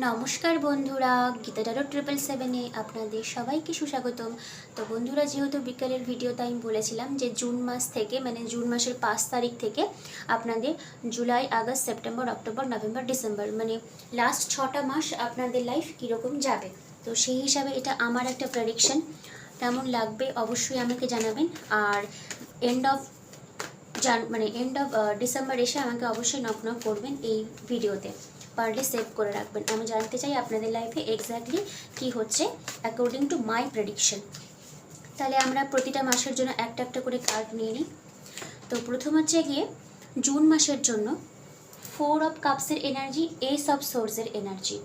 নমস্কার বন্ধুরা, গীতা টারো 777-এ আপনাদের সবাইকে সুস্বাগতম। তো বন্ধুরা, যেহেতু বিকেলের ভিডিওতে আমি বলেছিলাম যে জুন মাস থেকে মানে জুন মাসের 5 তারিখ থেকে আপনাদের July, August, September, October, November, December মানে লাস্ট 6টা মাস আপনাদের লাইফ কীরকম যাবে, তো সেই হিসাবে এটা আমার একটা প্রেডিকশন। কেমন লাগবে অবশ্যই আমাকে জানাবেন। আর এন্ড অফ ডিসেম্বর এসে আমাকে অবশ্যই নক করবেন এই ভিডিওতে, পারলে সেভ করে রাখবেন। আমি জানতে চাই আপনাদের লাইফে এক্স্যাক্টলি কী হচ্ছে অ্যাকর্ডিং টু মাই প্রেডিকশন। তাহলে আমরা প্রতিটা মাসের জন্য একটা একটা করে কার্ড নিয়ে নিই। তো প্রথম হচ্ছে গিয়ে জুন মাসের জন্য 4 অফ কাপসের এনার্জি, এস অফ সোর্সের এনার্জি।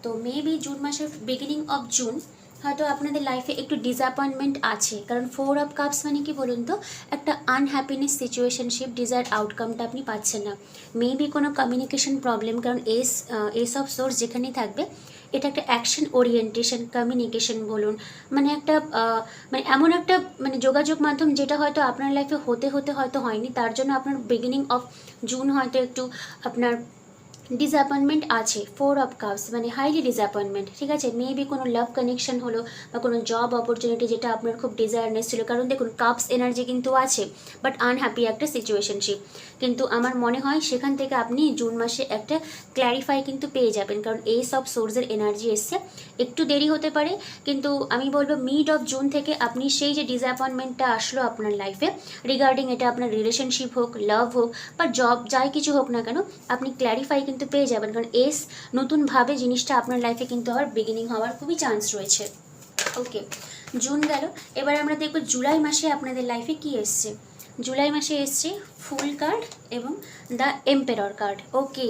তো মেবি জুন মাসের বিগিনিং অফ জুন হয়তো আপনাদের লাইফে একটু ডিসঅ্যাপয়েন্টমেন্ট আছে, কারণ 4 অফ কাপস মানে কি বলুন তো, একটা আনহ্যাপিনেস সিচুয়েশনশিপ, ডিজায়ার্ড আউটকামটা আপনি পাচ্ছেন না। মেবি কোনো কমিউনিকেশন প্রবলেম, কারণ এস অফ সোর্স যেখানেই থাকবে এটা একটা অ্যাকশন ওরিয়েন্টেশন, কমিউনিকেশন বলুন, মানে একটা মানে এমন একটা মানে যোগাযোগ মাধ্যম যেটা হয়তো আপনার লাইফে হতে হয়তো হয়নি, তার জন্য আপনার বিগিনিং অফ জুন হয়তো একটু আপনার ডিসঅ্যাপয়েন্টমেন্ট আছে। 4 অফ কাপস মানে হাইলি ডিসঅ্যাপয়েন্টমেন্ট, ঠিক আছে। মেবি কোনো লাভ কানেকশন হলো বা কোনো জব অপরচুনিটি যেটা আপনার খুব ডিজায়ারনেস ছিল, কারণ দেখুন কাপস এনার্জি কিন্তু আছে, বাট আনহ্যাপি একটা সিচুয়েশনশিপ। কিন্তু আমার মনে হয় সেখান থেকে আপনি জুন মাসে একটা ক্ল্যারিফাই কিন্তু পেয়ে যাবেন, কারণ এই সব সোর্সের এনার্জি এসছে। একটু দেরি হতে পারে, কিন্তু আমি বলবো মিড অফ জুন থেকে আপনি সেই যে ডিসঅ্যাপয়েন্টমেন্টটা আসলো আপনার লাইফে রিগার্ডিং এটা আপনার রিলেশনশিপ হোক, লাভ হোক বা জব, যাই কিছু হোক না কেন, আপনি ক্ল্যারিফাই কিন্তু পেয়ে যাবেন, কারণ নতুনভাবে জিনিসটা আপনার লাইফে কিন্তু আবার বিগিনিং হওয়ার খুবই চান্স রয়েছে। ওকে, জুন গেল। এবার আমরা দেখব জুলাই মাসে আপনাদের লাইফে কি এসছে। জুলাই মাসে এসছে ফুল কার্ড এবং দ্য এম্পেরর কার্ড। ওকে,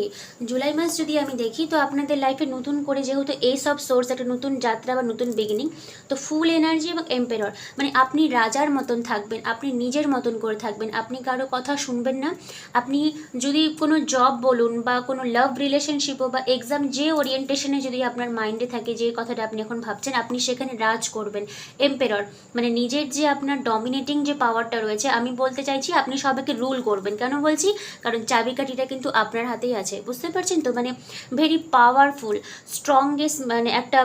জুলাই মাস যদি আমি দেখি তো আপনাদের লাইফে নতুন করে যেহেতু এই সব সোর্স একটা নতুন যাত্রা বা নতুন বিগিনিং, তো ফুল এনার্জি এবং এম্পেরর মানে আপনি রাজার মতন থাকবেন, আপনি নিজের মতন করে থাকবেন, আপনি কারো কথা শুনবেন না। আপনি যদি কোনো জব বলুন বা কোনো লাভ রিলেশনশিপও বা এক্সাম, যে ওরিয়েন্টেশনে যদি আপনার মাইন্ডে থাকে, যে কথাটা আপনি এখন ভাবছেন, আপনি সেখানে রাজ করবেন। এম্পেরর মানে নিজের যে আপনার ডমিনেটিং যে পাওয়ারটা রয়েছে, আমি বলতে চাইছি আপনি সবাইকে রুল করবেন। কেন বলছি? কারণ চাবিকাঠিটা কিন্তু আপনার হাতেই আছে, বুঝতে পারছেন তো। মানে ভেরি পাওয়ারফুল, স্ট্রংগেস্ট মানে একটা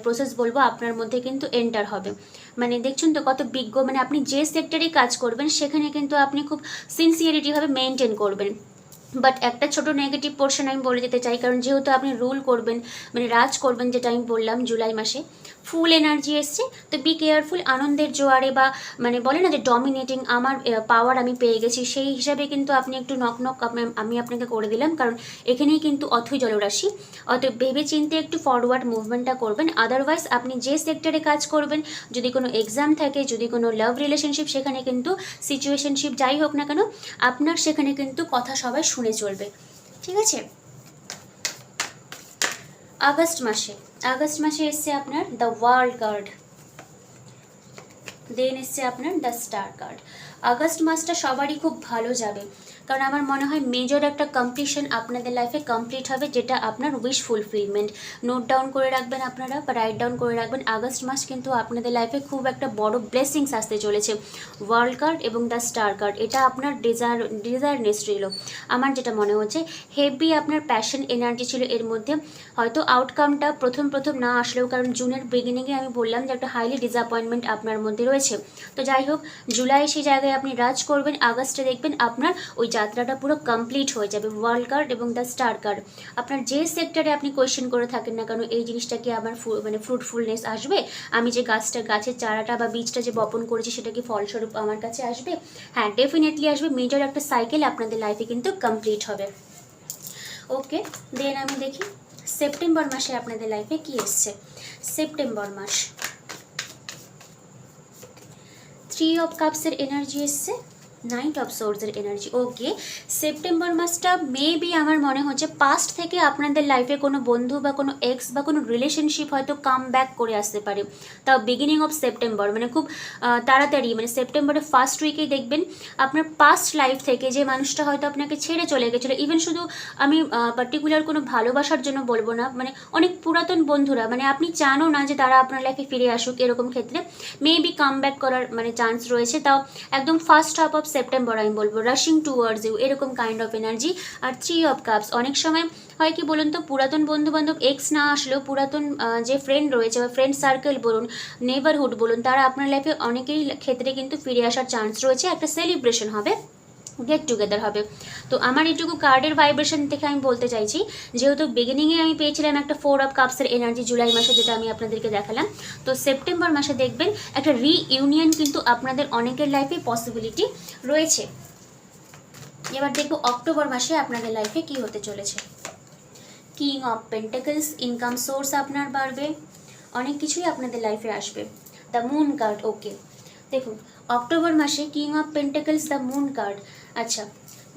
প্রসেস বলবো আপনার মধ্যে কিন্তু এন্টার হবে। মানে দেখছেন তো কত বিজ্ঞ, মানে আপনি যে সেক্টরে কাজ করবেন সেখানে কিন্তু আপনি খুব সিনসিয়ারিটিভাবে মেনটেন করবেন। বাট একটা ছোট নেগেটিভ পোর্শন আমি বলে যেতে চাই, কারণ যেহেতু আপনি রুল করবেন মানে রাজ করবেন, যেটা আমি বললাম জুলাই মাসে ফুল এনার্জি এসছে, তো বি কেয়ারফুল। আনন্দের জোয়ারে বা মানে বলে না যে ডমিনেটিং আমার পাওয়ার আমি পেয়ে গেছি, সেই হিসাবে কিন্তু আপনি একটু নক আমি আপনাকে করে দিলাম, কারণ এখানেই কিন্তু অথৈ জলরাশি। অতএব ভেবে চিন্তে একটু ফরওয়ার্ড মুভমেন্টটা করবেন। আদারওয়াইজ আপনি যে সেক্টরে কাজ করবেন, যদি কোনো এক্সাম থাকে, যদি কোনো লাভ রিলেশনশিপ, সেখানে কিন্তু সিচুয়েশনশিপ যাই হোক না কেন, আপনার সেখানে কিন্তু কথা সবাই শুনে চলবে, ঠিক আছে। আগস্ট মাসে এসছে আপনার দ্য ওয়ার্ল্ড কার্ড, দেন এসছে আপনার দ্য স্টার কার্ড। আগস্ট মাসটা সবারই খুব ভালো যাবে, কারণ আমার মনে হয় মেজর একটা কমপ্লিশন আপনাদের লাইফে কমপ্লিট হবে, যেটা আপনার উইশ ফুলফিলমেন্ট। নোট ডাউন করে রাখবেন আপনারা বা রাইট ডাউন করে রাখবেন। আগস্ট মাস কিন্তু আপনাদের লাইফে খুব একটা বড় ব্লেসিংস আসতে চলেছে। ওয়ার্ল্ড কার্ড এবং দ্য স্টার কার্ড, এটা আপনার ডিজায়ারনেস ছিল। আমার যেটা মনে হচ্ছে হেভি আপনার প্যাশন এনার্জি ছিল এর মধ্যে। হয়তো আউটকামটা প্রথম না আসলেও, কারণ জুনের বিগিনিংয়ে আমি বললাম যে একটা হাইলি ডিসঅ্যাপয়েন্টমেন্ট আপনার মধ্যে রয়েছে। তো যাই হোক, জুলাই সেই জায়গায় আপনি রাজ করবেন, আগস্টে দেখবেন আপনার ওই যাত্রাটা পুরো কমপ্লিট হয়ে যাবে। ওয়ার্ল্ড কার্ড এবং দ্য স্টার কার্ড, আপনার যে সেক্টরে আপনি কোয়েশ্চেন করে থাকেন না কেন, এই জিনিসটা কি আমার মানে ফ্রুটফুলনেস আসবে, আমি যে গাছের চারাটা বা বীজটা যে বপন করেছি সেটা কি ফলস্বরূপ আমার কাছে আসবে? হ্যাঁ, ডেফিনেটলি আসবে। মেজর একটা সাইকেল আপনাদের লাইফে কিন্তু কমপ্লিট হবে। ওকে, দেন আমি দেখি সেপ্টেম্বর মাসে আপনাদের লাইফে কি এসছে। সেপ্টেম্বর মাস 3 অফ কাপসের এনার্জি এসছে, নাইট অফ সোর্সের এনার্জি। ওকে, সেপ্টেম্বর মাসটা মেবি আমার মনে হচ্ছে পাস্ট থেকে আপনাদের লাইফে কোনো বন্ধু বা কোনো এক্স বা কোনো রিলেশনশিপ হয়তো কাম ব্যাক করে আসতে পারে। তাও বিগিনিং অফ সেপ্টেম্বর মানে খুব তাড়াতাড়ি, মানে সেপ্টেম্বরের ফার্স্ট উইকেই দেখবেন আপনার পাস্ট লাইফ থেকে যে মানুষটা হয়তো আপনাকে ছেড়ে চলে গেছিলো। ইভেন শুধু আমি পার্টিকুলার কোনো ভালোবাসার জন্য বলবো না, মানে অনেক পুরাতন বন্ধুরা, মানে আপনি চানও না যে তারা আপনার লাইফে ফিরে আসুক, এরকম ক্ষেত্রে মেবি কাম ব্যাক করার মানে চান্স রয়েছে। তাও একদম ফার্স্ট হাফ অফ সেপ্টেম্বর আমি বলবো, রাশিং টুয়ার্ডস ইউ, এরকম কাইন্ড অফ এনার্জি। আর 3 অফ কাপস, অনেক সময় হয় কি বলুন তো, পুরাতন বন্ধু বান্ধব এক্স না আসলেও পুরাতন যে ফ্রেন্ড রয়েছে বা ফ্রেন্ড সার্কেল বলুন, নেইবারহুড বলুন, তারা আপনার লাইফে অনেকেরই ক্ষেত্রে কিন্তু ফিরে আসার চান্স রয়েছে, একটা সেলিব্রেশন হবে, গেট টুগেদার হবে। তো আমার এটুকু কার্ডের ভাইব্রেশন থেকে আমি বলতে চাইছি, যেহেতু বিগিনিংয়ে আমি পেয়েছিলাম একটা 4 অফ কাপসের এনার্জি জুলাই মাসে, যেটা আমি আপনাদেরকে দেখালাম, তো সেপ্টেম্বর মাসে দেখবেন একটা রিইউনিয়ন কিন্তু আপনাদের অনেকের লাইফে পসিবিলিটি রয়েছে। এবার দেখবো অক্টোবর মাসে আপনাদের লাইফে কি হতে চলেছে। King of pentacles, income source আপনার বাড়বে, অনেক কিছুই আপনাদের লাইফে আসবে। দ্য মুন কার্ড, ওকে দেখুন অক্টোবর মাসে king of pentacles, the moon card. আচ্ছা,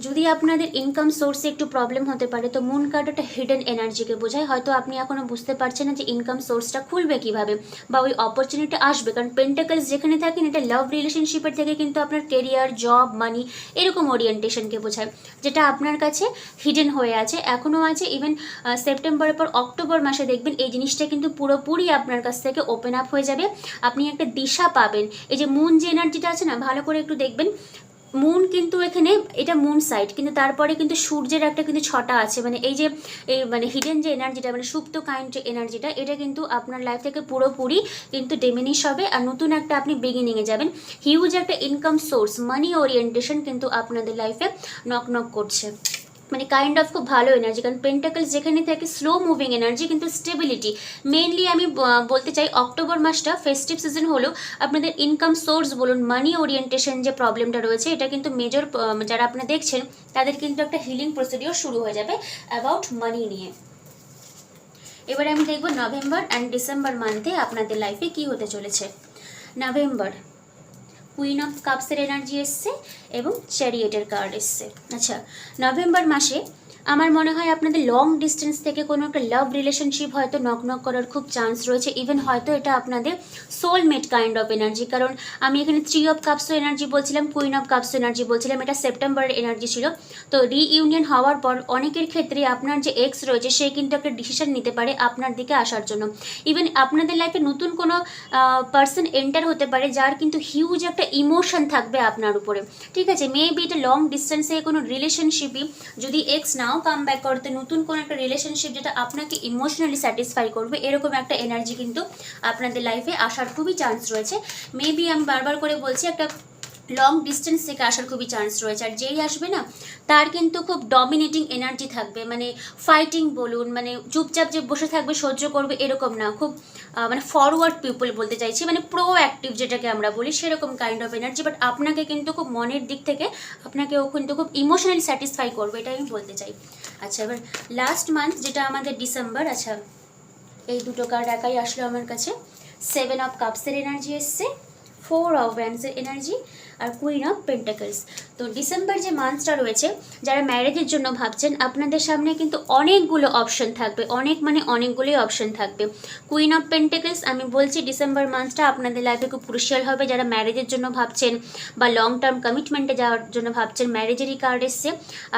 যদি আপনাদের ইনকাম সোর্সে একটু প্রবলেম হতে পারে, তো মুন কার্ড একটা হিডেন এনার্জিকে বোঝায়। হয়তো আপনি এখনও বুঝতে পারছেন না যে ইনকাম সোর্সটা খুলবে কীভাবে বা ওই অপরচুনিটি আসবে, কারণ পেন্টাকলস যেখানে থাকেন এটা লাভ রিলেশনশিপের থেকে কিন্তু আপনার কেরিয়ার, জব, মানি এরকম ওরিয়েন্টেশনকে বোঝায়, যেটা আপনার কাছে হিডেন হয়ে আছে, এখনও আছে। ইভেন সেপ্টেম্বরের পর অক্টোবর মাসে দেখবেন এই জিনিসটা কিন্তু পুরোপুরি আপনার কাছ থেকে ওপেন আপ হয়ে যাবে, আপনি একটা দিশা পাবেন। এই যে মুন যে এনার্জিটা আছে না, ভালো করে একটু দেখবেন, মুন কিন্তু এখানে এটা মুন সাইড, কিন্তু তারপরে কিন্তু সূর্যের একটা কিন্তু ছটা আছে, মানে এই যে এই মানে হিডেন যে এনার্জিটা, মানে সুপ্ত কাইন্ড যে এনার্জিটা, এটা কিন্তু আপনার লাইফ থেকে পুরোপুরি কিন্তু ডিমিনিশ হবে, আর নতুন একটা আপনি বিগিনিংয়ে যাবেন। হিউজ একটা ইনকাম সোর্স, মানি ওরিয়েন্টেশন কিন্তু আপনাদের লাইফে নক নক করছে, মানে কাইন্ড অফ খুব ভালো এনার্জি। কারণ পেন্টাকলস যেখানে থাকে স্লো মুভিং এনার্জি, কিন্তু স্টেবিলিটি মেইনলি আমি বলতে চাই অক্টোবর মাসটা ফেস্টিভ সিজন হলো, আপনাদের ইনকাম সোর্স বলুন, মানি ওরিয়েন্টেশন যে প্রবলেমটা রয়েছে, এটা কিন্তু মেজর যারা আপনারা দেখছেন তাদের কিন্তু একটা হিলিং প্রসিডিওর শুরু হয়ে যাবে অ্যাবাউট মানি নিয়ে। এবারে আমি দেখব নভেম্বর অ্যান্ড ডিসেম্বর মান্থে আপনাদের লাইফে কি হতে চলেছে। নভেম্বর, কুইন অফ কাপসের এনার্জি এসছে এবং চ্যারিয়েটের কার্ড এসছে। আচ্ছা, নভেম্বর মাসে আমার মনে হয় আপনাদের লং ডিস্টেন্স থেকে কোনো একটা লাভ রিলেশনশিপ হয়তো নক নক করার খুব চান্স রয়েছে, ইভেন হয়তো এটা আপনাদের সোলমেট কাইন্ড অফ এনার্জি। কারণ আমি এখানে 3 অফ কাপস এনার্জি বলছিলাম, কুইন অফ কাপস এনার্জি বলছিলাম, এটা সেপ্টেম্বরের এনার্জি ছিল। তো রিইউনিয়ন হওয়ার পর অনেকের ক্ষেত্রে আপনার যে এক্স রয়েছে সে কিন্তু একটা ডিসিশন নিতে পারে আপনার দিকে আসার জন্য। ইভেন আপনাদের লাইফে নতুন কোনো পার্সন এন্টার হতে পারে যার কিন্তু হিউজ একটা ইমোশন থাকবে আপনার উপরে, ঠিক আছে। মেবি এটা লং ডিস্টেন্সে কোনো রিলেশনশিপই, যদি এক্স নাও কাম ব্যাক করতে, নতুন কোনো একটা রিলেশনশিপ যেটা আপনাকে ইমোশনালি স্যাটিসফাই করবে, এরকম একটা এনার্জি কিন্তু আপনাদের লাইফে আসার খুবই চান্স রয়েছে। মেবি আমি বারবার করে বলছি একটা লং ডিস্টেন্স থেকে আসার খুবই চান্স রয়েছে, আর যেই আসবে না তার কিন্তু খুব ডমিনেটিং এনার্জি থাকবে, মানে ফাইটিং বলুন, মানে চুপচাপ যে বসে থাকবে সহ্য করবে এরকম না, খুব মানে ফরওয়ার্ড পিপল বলতে চাইছি, মানে প্রো অ্যাক্টিভ যেটাকে আমরা বলি সেরকম কাইন্ড অফ এনার্জি। বাট আপনাকে কিন্তু খুব মনের দিক থেকে আপনাকে ও কিন্তু খুব ইমোশনালি স্যাটিসফাই করবে, এটা আমি বলতে চাই। আচ্ছা, এবার লাস্ট মান্থ যেটা আমাদের ডিসেম্বর। আচ্ছা, এই দুটো কার্ড একাই আসলো আমার কাছে, 7 অফ কাপসের এনার্জি এসছে, 4 অফ ওয়ান্ডসের এনার্জি আর কুইন অফ পেন্টাকলস। তো ডিসেম্বর যে মান্থটা রয়েছে, যারা ম্যারেজের জন্য ভাবছেন আপনাদের সামনে কিন্তু অনেকগুলো অপশন থাকবে, অনেকগুলোই অপশন থাকবে। কুইন অফ পেন্টাকলস আমি বলছি ডিসেম্বর মান্থটা আপনাদের লাইফে খুব ক্রুশিয়াল হবে, যারা ম্যারেজের জন্য ভাবছেন বা লং টার্ম কমিটমেন্টে যাওয়ার জন্য ভাবছেন, ম্যারেজেরই কার্ড এসছে।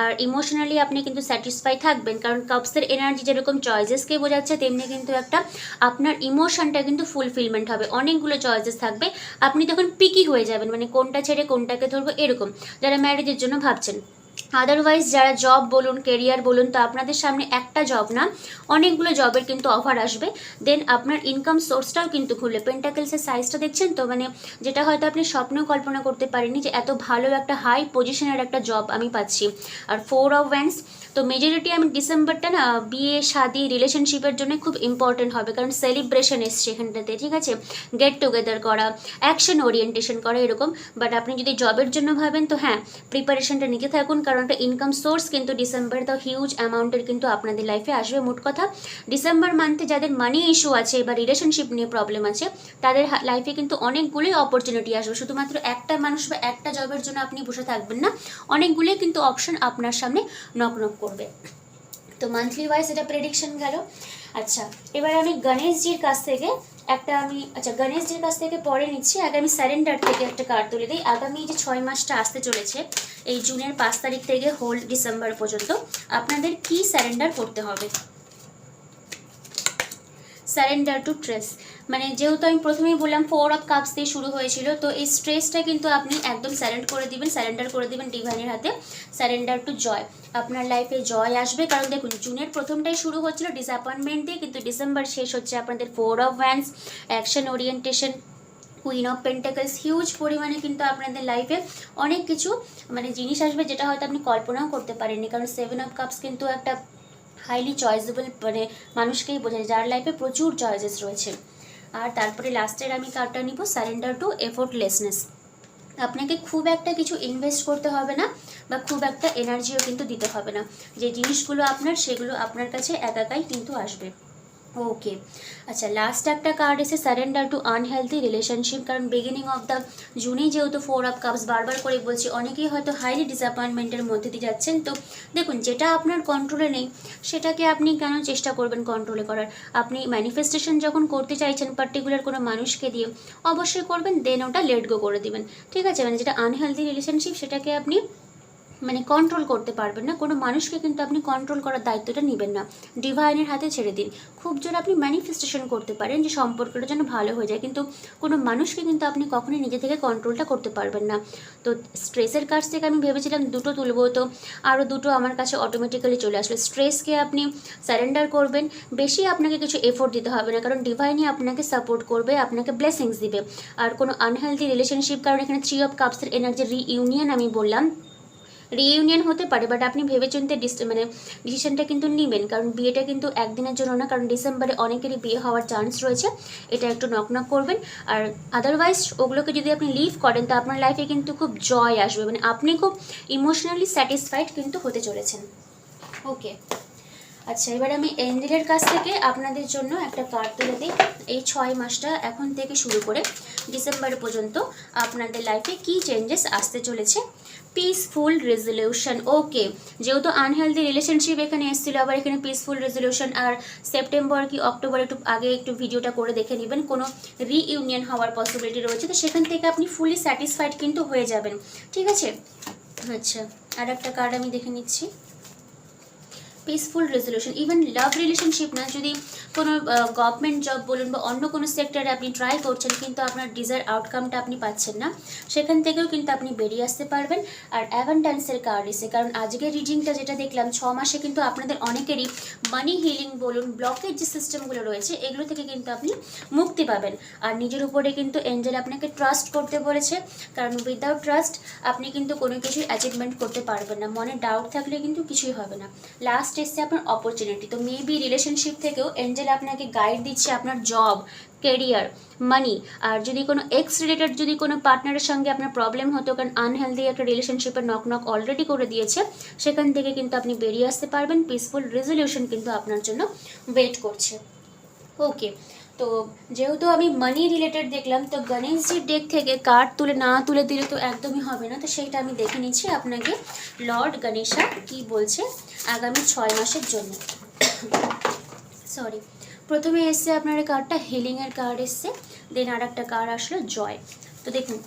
আর ইমোশনালি আপনি কিন্তু স্যাটিসফাই থাকবেন, কারণ কাপসের এনার্জি যেরকম চয়েসেসকে বোঝাচ্ছে, তেমনি কিন্তু একটা আপনার ইমোশনটা কিন্তু ফুলফিলমেন্ট হবে, অনেকগুলো চয়েসেস থাকবে, আপনি তখন পিকি হয়ে যাবেন, মানে কোনটা ছেড়ে কোনটাকে ধরবো এরকম, যারা ম্যারেজের জন্য ভাবছেন। আদারওয়াইজ যারা জব বলুন, কেরিয়ার বলুন, তো আপনাদের সামনে একটা জব না অনেকগুলো জবের কিন্তু অফার আসবে। দেন আপনার ইনকাম সোর্সটাও কিন্তু খুলবে। পেন্টাকলসের সাইজটা দেখছেন তো, মানে যেটা হয়তো আপনি স্বপ্নেও কল্পনা করতে পারেননি যে এত ভালো একটা হাই পজিশনের একটা জব আমি পাচ্ছি। আর 4 অফ ওয়ান্ডস, তো মেজরিটি আমি ডিসেম্বরটা না বিয়ে, শাদি, রিলেশনশিপের জন্য খুব ইম্পর্টেন্ট হবে, কারণ সেলিব্রেশন এসছে এখানটাতে, ঠিক আছে, গেট টুগেদার করা, অ্যাকশন ওরিয়েন্টেশন করা এরকম। বাট আপনি যদি জবের জন্য ভাবেন তো হ্যাঁ, প্রিপারেশনটা নিতে থাকুন, কারণ একটা ইনকাম সোর্স কিন্তু ডিসেম্বরে তো হিউজ অ্যামাউন্টের কিন্তু আপনাদের লাইফে আসবে। মোট কথা ডিসেম্বর মান্থে যাদের মানি ইস্যু আছে বা রিলেশনশিপ নিয়ে প্রবলেম আছে, তাদের লাইফে কিন্তু অনেকগুলোই অপরচুনিটি আসবে। শুধুমাত্র একটা মানুষ বা একটা জবের জন্য আপনি বসে থাকবেন না, অনেকগুলোই কিন্তু অপশন আপনার সামনে নক নক করবে। তো মান্থলি ওয়াইজ এটা প্রেডিকশন গেল। আচ্ছা, এবার আমি গণেশজির কাছ থেকে গণেশজির কাছ থেকে পরে নিচ্ছি। আগামী স্যারেন্ডার থেকে একটা কার্ড তুলে দিই। আগামী যে 6 মাসটা আসতে চলেছে, এই জুনের 5 তারিখ থেকে হোল ডিসেম্বর পর্যন্ত আপনাদের কি স্যারেন্ডার করতে হবে। Surrender to stress. মানে যেহেতু আমি প্রথমেই বললাম 4 অফ কাপস দিয়ে শুরু হয়েছিল, তো এই স্ট্রেসটা কিন্তু আপনি একদম সারেন্ডার করে দিবেন ডিভাইনের হাতে। সারেন্ডার টু জয়, আপনার লাইফে জয় আসবে। কারণ দেখুন জুনের প্রথমটাই শুরু হচ্ছিল ডিসঅ্যাপয়েন্টমেন্ট দিয়ে, কিন্তু ডিসেম্বর শেষ হচ্ছে আপনাদের 4 of wands, action orientation, queen of pentacles, huge পরিমাণে কিন্তু আপনাদের লাইফে অনেক কিছু মানে জিনিস আসবে যেটা হয়তো আপনি কল্পনাও করতে পারেননি। কারণ 7 অফ কাপস কিন্তু একটা হাইলি চয়েসেবল মানে মানুষকেই বোঝায় যার লাইফে প্রচুর চয়েসেস রয়েছে। আর তারপরে লাস্টের আমি কার্ডটা নিব সারেন্ডার টু এফোর্টলেসনেস। আপনাকে খুব একটা কিছু ইনভেস্ট করতে হবে না বা খুব একটা এনার্জিও কিন্তু দিতে হবে না, যে জিনিসগুলো আপনার সেগুলো আপনার কাছে একাই কিন্তু আসবে। ওকে, আচ্ছা লাস্ট একটা কার্ড এসে সারেন্ডার টু আনহেলদি রিলেশনশিপ। কারণ বিগিনিং অফ দ্য জুনেই যেহেতু 4 অফ কাপস, বারবার করে বলছি অনেকেই হয়তো হাইলি ডিসঅ্যাপয়েন্টমেন্টের মধ্যে দিয়ে যাচ্ছেন। তো দেখুন যেটা আপনার কন্ট্রোলে নেই সেটাকে আপনি কেন চেষ্টা করবেন কন্ট্রোলে করার। আপনি ম্যানিফেস্টেশন যখন করতে চাইছেন পার্টিকুলার কোনো মানুষকে দিয়ে, অবশ্যই করবেন, দেন ওটা লেট গো করে দিবেন, ঠিক আছে। মানে যেটা আনহেলদি রিলেশনশিপ সেটাকে আপনি মানে কন্ট্রোল করতে পারবেন না, কোনো মানুষকে কিন্তু আপনি কন্ট্রোল করার দায়িত্বটা নেবেন না, ডিভাইনের হাতে ছেড়ে দিন। খুব জোর আপনি ম্যানিফেস্টেশন করতে পারেন যে সম্পর্কটা যেন ভালো হয়ে যায়, কিন্তু কোনো মানুষকে কিন্তু আপনি কখনোই নিজে থেকে কন্ট্রোলটা করতে পারবেন না। তো স্ট্রেসের কাছ থেকে আমি ভেবেছিলাম দুটো তুলবো, তো আরও দুটো আমার কাছে অটোমেটিক্যালি চলে আসলো। স্ট্রেসকে আপনি সারেন্ডার করবেন, বেশি আপনাকে কিছু এফোর্ট দিতে হবে না, কারণ ডিভাইনই আপনাকে সাপোর্ট করবে, আপনাকে ব্লেসিংস দিবে। আর কোনো আনহেলদি রিলেশনশিপ, কারণ এখানে 3 অফ কাপসের এনার্জি রিইউনিয়ন আমি বললাম, রিইউনিয়ন হতে পারে, বাট আপনি ভেবেচিন্তে মানে ডিসিশনটা কিন্তু নেবেন। কারণ বিয়েটা কিন্তু একদিনের জন্য না, কারণ ডিসেম্বরে অনেকেরই বিয়ে হওয়ার চান্স রয়েছে, এটা একটু নক করবেন। আর আদারওয়াইজ ওগুলোকে যদি আপনি লিভ করেন তো আপনার লাইফে কিন্তু খুব জয় আসবে, মানে আপনি খুব ইমোশনালি স্যাটিসফাইড কিন্তু হতে চলেছেন। ওকে, আচ্ছা এবার আমি এঞ্জেলের কাছ থেকে আপনাদের জন্য একটা কার্ড তুলে দিই। এই 6 মাসটা এখন থেকে শুরু করে ডিসেম্বর পর্যন্ত আপনাদের লাইফে কি চেঞ্জেস আসতে চলেছে। Peaceful resolution. ওকে, যেহেতু আনহেলদি রিলেশনশিপ এখানে এসেছিলো, আবার এখানে পিসফুল রেজলিউশন। আর সেপ্টেম্বর কি অক্টোবর একটু আগে একটু ভিডিওটা করে দেখে নেবেন, কোনো রিইউনিয়ন হওয়ার পসিবিলিটি রয়েছে, তো সেখান থেকে আপনি ফুলি স্যাটিসফাইড কিন্তু হয়ে যাবেন, ঠিক আছে। আচ্ছা আর একটা কার্ড আমি দেখে নিচ্ছি। পিসফুল রেজলিউশন, ইভেন লাভ রিলেশনশিপ না, যদি কোনো গভর্নমেন্ট জব বলুন বা অন্য কোনো সেক্টরে আপনি ট্রাই করছেন কিন্তু আপনার ডিজায়ার আউটকামটা আপনি পাচ্ছেন না, সেখান থেকেও কিন্তু আপনি বেরিয়ে আসতে পারবেন। আর অ্যাভান্ড্যান্সের কার্ড এসে, কারণ আজকের রিডিংটা যেটা দেখলাম 6 মাসে কিন্তু আপনাদের অনেকেরই মানি হিলিং বলুন, ব্লকেজ যে সিস্টেমগুলো রয়েছে এগুলো থেকে কিন্তু আপনি মুক্তি পাবেন। আর নিজের উপরে কিন্তু এঞ্জেল আপনাকে ট্রাস্ট করতে বলেছে, কারণ উইদাউট ট্রাস্ট আপনি কিন্তু কোনো কিছুই অ্যাচিভমেন্ট করতে পারবেন না, মনে ডাউট থাকলে কিন্তু কিছুই হবে না। লাস্ট এসছে আপনার অপরচুনিটি, তো মেবি রিলেশনশিপ থেকেও এঞ্জেল আপনাকে গাইড দিচ্ছে আপনার জব, কেরিয়ার, মানি। আর যদি কোনো এক্স রিলেটেড যদি কোনো পার্টনারের সঙ্গে আপনার প্রবলেম হতো, কারণ আনহেলদি একটা রিলেশনশিপের নক অলরেডি করে দিয়েছে, সেখান থেকে কিন্তু আপনি বেরিয়ে আসতে পারবেন। পিসফুল রেজলিউশন কিন্তু আপনার জন্য ওয়েট করছে। ওকে, তো যেহেতু আমি মানি রিলেটেড দেখলাম, তো গণেশজির ডেক থেকে কার্ড তুলে দিলে তো একদমই হবে না, তো সেইটা আমি দেখে নিচ্ছি আপনাকে লর্ড গণেশা কি বলছে আগামী 6 মাসের জন্য। সরি, প্রথমে এসছে আপনার এই কার্ডটা হিলিংয়ের কার্ড এসছে, দেন আর একটা কার্ড আসলো জয়। তো দেখুন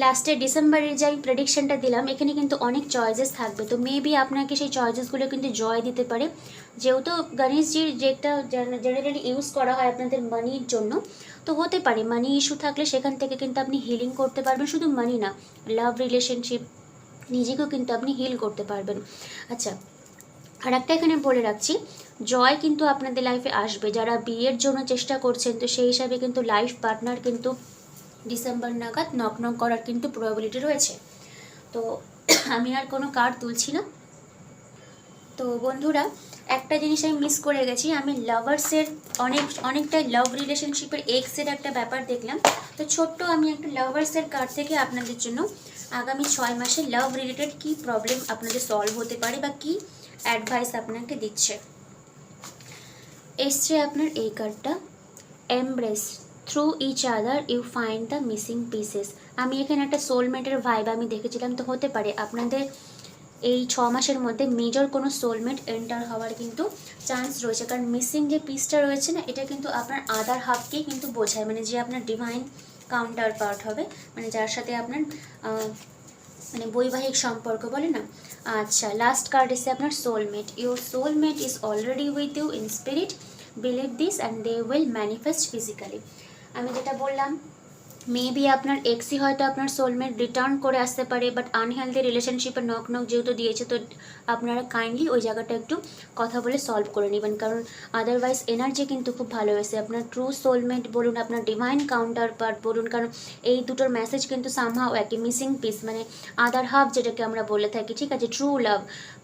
লাস্টে ডিসেম্বরের যে আমি প্রেডিকশনটা দিলাম এখানে কিন্তু অনেক চয়েসেস থাকবে, তো মেবি আপনাকে সেই চয়েসেসগুলো কিন্তু জয় দিতে পারে। যেহেতু গণেশজির যেটা জেনারেলি ইউজ করা হয় আপনাদের মানির জন্য, তো হতে পারে মানি ইস্যু থাকলে সেখান থেকে কিন্তু আপনি হিলিং করতে পারবেন। শুধু মানি না, লাভ রিলেশনশিপ, নিজেকেও কিন্তু আপনি হিল করতে পারবেন। আচ্ছা আর একটা এখানে বলে রাখছি, জয় কিন্তু আপনাদের লাইফে আসবে। যারা বিয়ের জন্য চেষ্টা করছেন তো সেই হিসাবে কিন্তু লাইফ পার্টনার কিন্তু ডিসেম্বর নাগাদ নক করার কিন্তু প্রবাবিলিটি রয়েছে। তো আমি আর কোনো কার্ড তুলছি না। তো বন্ধুরা একটা জিনিস আমি মিস করে গেছি, আমি লাভার্সের অনেকটা লাভ রিলেশনশিপের এক্সের একটা ব্যাপার দেখলাম, তো ছোট্ট আমি একটা লাভার্সের কার্ড থেকে আপনাদের জন্য আগামী 6 মাসে লাভ রিলেটেড কী প্রবলেম আপনাদের সলভ হতে পারে বা কী অ্যাডভাইস আপনাকে দিচ্ছে। এসছে আপনার এই কার্ডটা, embrace, through each other you find the missing pieces. আমি এখানে একটা সোলমেটের ভাইব আমি দেখেছিলাম, তো হতে পারে আপনাদের এই 6 মাসের মধ্যে মেজর কোনো সোলমেট এন্টার হওয়ার কিন্তু চান্স রয়েছে। কারণ মিসিং যে পিসটা রয়েছে না, এটা কিন্তু আপনার আদার হাফকেই কিন্তু বোঝায়, মানে যে আপনার ডিভাইন কাউন্টার পার্ট হবে, মানে যার সাথে আপনার মানে বৈবাহিক সম্পর্ক বলে না। আচ্ছা লাস্ট কার্ড এসে আপনার soulmate, your soulmate is already with you in spirit believe this and they will manifest physically. আমি যেটা বললাম, মেবি আপনার এক্সই হয়তো আপনার সোলমেট রিটার্ন করে আসতে পারে, বাট আনহেলদি রিলেশনশিপে নক যেহেতু দিয়েছে, তো আপনারা কাইন্ডলি ওই জায়গাটা একটু কথা বলে সলভ করে নেবেন, কারণ আদারওয়াইজ এনার্জি কিন্তু খুব ভালো এসে আপনার ট্রু সোলমেট বলুন, আপনার ডিভাইন কাউন্টার পার্ট বলুন, কারণ এই দুটোর মেসেজ কিন্তু সামহাও একই, মিসিং পিস মানে আদার হাফ যেটাকে আমরা বলে থাকি, ঠিক আছে, ট্রু লাভ,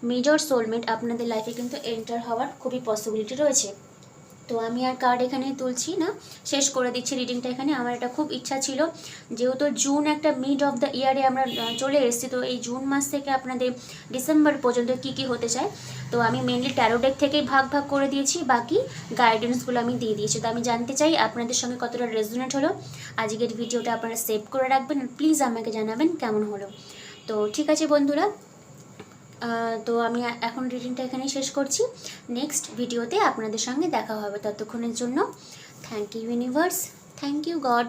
মেজর সোলমেট আপনাদের লাইফে কিন্তু এন্টার হওয়ার খুবই পসিবিলিটি রয়েছে। তো আমি আর কার্ড এখানে তুলছি না, শেষ করে দিচ্ছি রিডিংটা এখানে। আমার এটা খুব ইচ্ছা ছিল, যেহেতু জুন একটা মিড অফ দ্য ইয়ারে আমরা চলে এসেছি, তো এই জুন মাস থেকে আপনাদের ডিসেম্বর পর্যন্ত কী কী হতে চায়, তো আমি মেনলি ট্যারো ডেক থেকেই ভাগ করে দিয়েছি, বাকি গাইডেন্সগুলো আমি দিয়ে দিয়েছি। তো আমি জানতে চাই আপনাদের সঙ্গে কতটা রেজোনেট হলো আজকের ভিডিওটা, আপনারা সেভ করে রাখবেন, প্লিজ আমাকে জানাবেন কেমন হলো। তো ঠিক আছে বন্ধুরা, তো আমি এখন রিডিংটা এখানেই শেষ করছি। নেক্সট ভিডিওতে আপনাদের সঙ্গে দেখা হবে, ততক্ষণের জন্য thank you universe, thank you god.